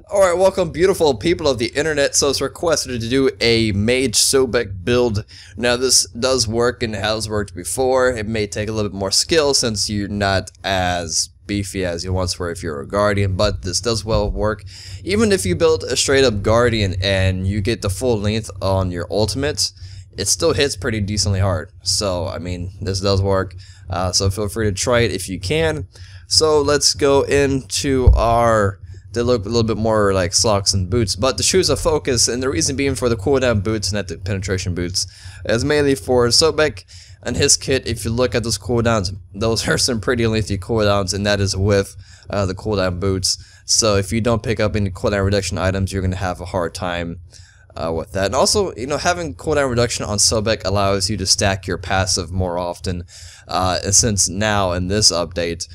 Alright, welcome beautiful people of the internet. So it's requested to do a MAGE Sobek build. Now this does work and has worked before. It may take a little bit more skill since you're not as beefy as you once were if you're a Guardian, but this does well work. Even if you build a straight up Guardian and you get the full length on your ultimate, it still hits pretty decently hard. So I mean, this does work. So feel free to try it if you can. So let's go into our... They look a little bit more like socks and boots, but the shoes are focus, and the reason being for the cooldown boots, not the penetration boots, is mainly for Sobek and his kit. If you look at those cooldowns, those are some pretty lengthy cooldowns, and that is with the cooldown boots. So if you don't pick up any cooldown reduction items, you're going to have a hard time with that. And also, you know, having cooldown reduction on Sobek allows you to stack your passive more often, since now in this update,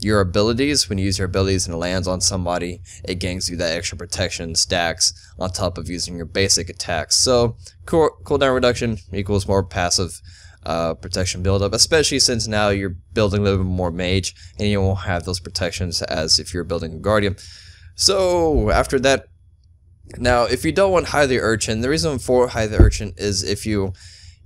your abilities, when you use your abilities and it lands on somebody, it gains you that extra protection stacks on top of using your basic attacks. So cooldown reduction equals more passive protection buildup, especially since now you're building a little bit more mage and you won't have those protections as if you're building a guardian. So after that, now if you don't want Hide the Urchin, the reason for Hide the Urchin is if you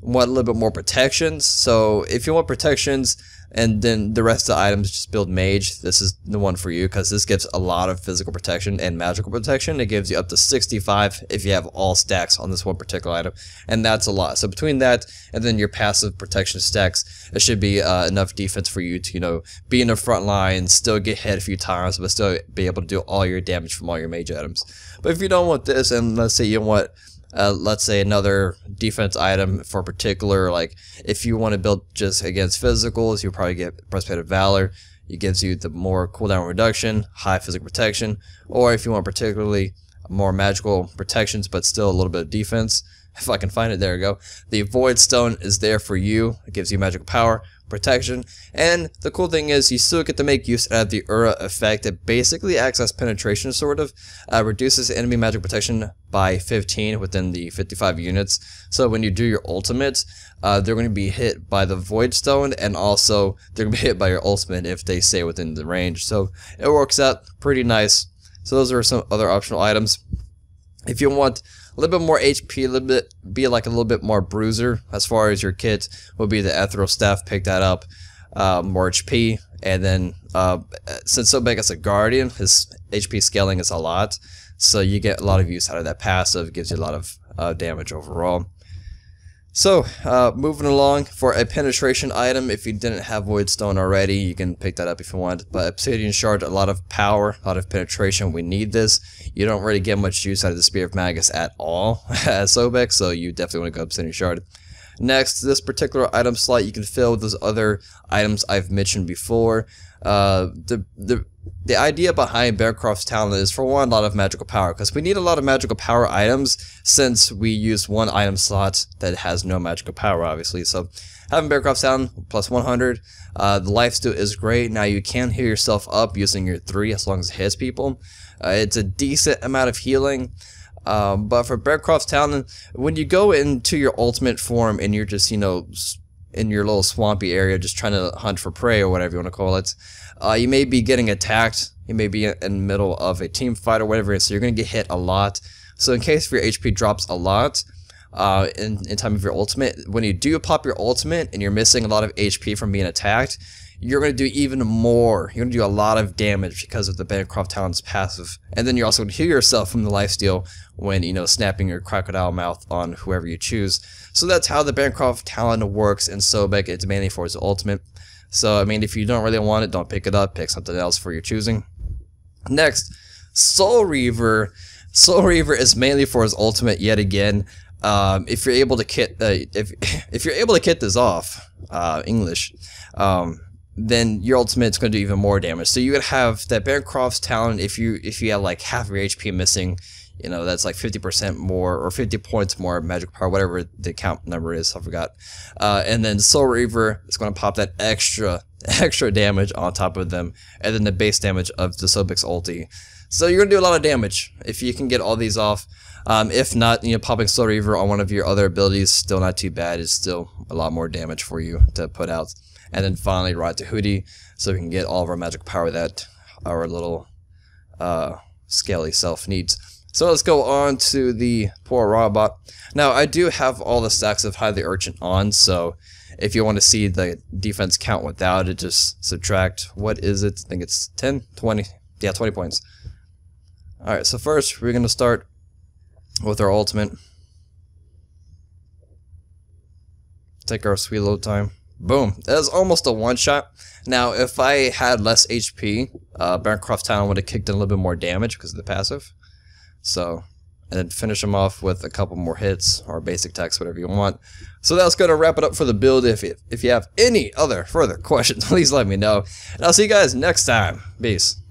want a little bit more protections. So if you want protections and then the rest of the items just build mage, this is the one for you, because this gives a lot of physical protection and magical protection. It gives you up to 65 if you have all stacks on this one particular item, and that's a lot. So between that and then your passive protection stacks, it should be enough defense for you to, you know, be in the front line, still get hit a few times, but still be able to do all your damage from all your mage items. But if you don't want this, and let's say you want let's say another defense item for particular, like if you want to build just against physicals, you'll probably get Breastplate of Valor. It gives you the more cooldown reduction, high physical protection. Or if you want particularly more magical protections but still a little bit of defense, if I can find it, there we go. The Void Stone is there for you. It gives you magical power, protection, and the cool thing is you still get to make use of the Aura effect. It basically acts as penetration, sort of. Reduces enemy magic protection by 15 within the 55 units. So when you do your ultimate, they're going to be hit by the Void Stone, and also they're going to be hit by your ultimate if they stay within the range. So it works out pretty nice. So those are some other optional items. If you want a little bit more HP, a little bit, be like a little bit more bruiser as far as your kit, will be the Ethereal Staff. Pick that up, more HP, and then since Sobek is a Guardian, his HP scaling is a lot, so you get a lot of use out of that passive. Gives you a lot of damage overall. So moving along, for a penetration item, if you didn't have Void Stone already, you can pick that up if you want. But Obsidian Shard, a lot of power, a lot of penetration. We need this. You don't really get much use out of the Spear of Magus at all as Sobek, so you definitely want to go Obsidian Shard. Next, this particular item slot you can fill with those other items I've mentioned before. The idea behind Bearcroft's talent is, for one, a lot of magical power, because we need a lot of magical power items since we use one item slot that has no magical power, obviously. So having Bearcroft's talent plus 100, the lifesteal is great. Now you can heal yourself up using your 3 as long as it hits people. It's a decent amount of healing. But for Bearcroft's talent, when you go into your ultimate form and you're just, you know, in your little swampy area just trying to hunt for prey or whatever you want to call it, you may be getting attacked, you may be in the middle of a team fight or whatever, so you're going to get hit a lot. So in case your HP drops a lot in time of your ultimate, when you do pop your ultimate and you're missing a lot of HP from being attacked, you're going to do even more. You're going to do a lot of damage because of the Bearcroft talent's passive. And then you're also going to heal yourself from the lifesteal when, you know, snapping your crocodile mouth on whoever you choose. So that's how the Bearcroft talent works in Sobek. It's mainly for his ultimate. So, I mean, if you don't really want it, don't pick it up. Pick something else for your choosing. Next, Soul Reaver. Soul Reaver is mainly for his ultimate yet again. If you're able to kit if you're able to kit this off, English, then your ultimate's going to do even more damage. So you would have that Bearcroft's talent if you have like half your HP missing. You know, that's like 50% more or 50 points more magic power, whatever the count number is, I forgot. And then Soul Reaver is going to pop that extra damage on top of them, and then the base damage of the Sobek's ulti. So you're going to do a lot of damage if you can get all these off. If not, you know, popping Soul Reaver on one of your other abilities, still not too bad. It's still a lot more damage for you to put out. And then finally, Ride to Hoodie, so we can get all of our magic power that our little scaly self needs. So let's go on to the poor robot. Now I do have all the stacks of Hide the Urchin on, so if you want to see the defense count without it, just subtract, what is it? I think it's 10, 20, yeah, 20 points. Alright, so first we're going to start with our ultimate. Take our sweet little time. Boom. That is almost a one-shot. Now, if I had less HP, Bancroft Town would have kicked in a little bit more damage because of the passive. So, and then finish them off with a couple more hits, or basic attacks, whatever you want. So that's going to wrap it up for the build. If you have any other further questions, please let me know. And I'll see you guys next time. Peace.